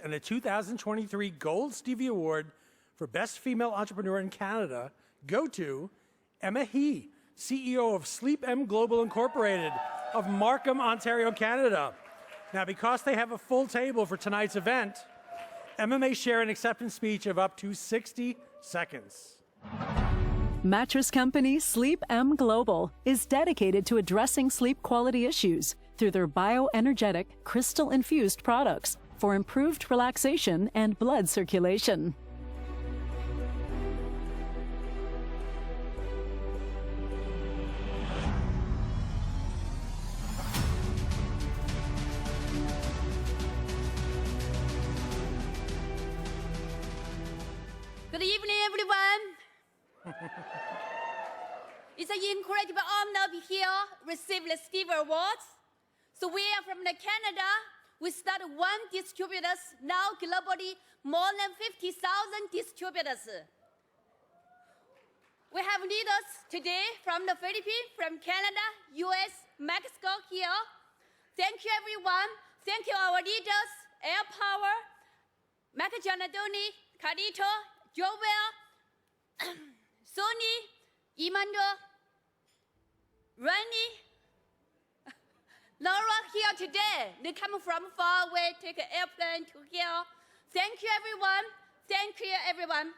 and a 2023 Gold Stevie Award for Best Female Entrepreneur in Canada go to Emma He, CEO of Sleepm Global Incorporated of Markham, Ontario, Canada. Now, because they have a full table for tonight's event, Emma may share an acceptance speech of up to 60 seconds. Mattress company Sleepm Global is dedicated to addressing sleep quality issues through their bioenergetic, crystal-infused products for improved relaxation and blood circulation. Good evening, everyone. It's an incredible honor to be here, receive the Stevie Awards. So we are from Canada. We started one distributors, now globally more than 50,000 distributors. We have leaders today from the Philippines, from Canada, US, Mexico here. Thank you, everyone. Thank you, our leaders, Air Power, Macajanadoni, Carlito, Joel, Sony, Emmanuel, Rani, Laura here today. They come from far away, take an airplane to here. Thank you, everyone. Thank you, everyone.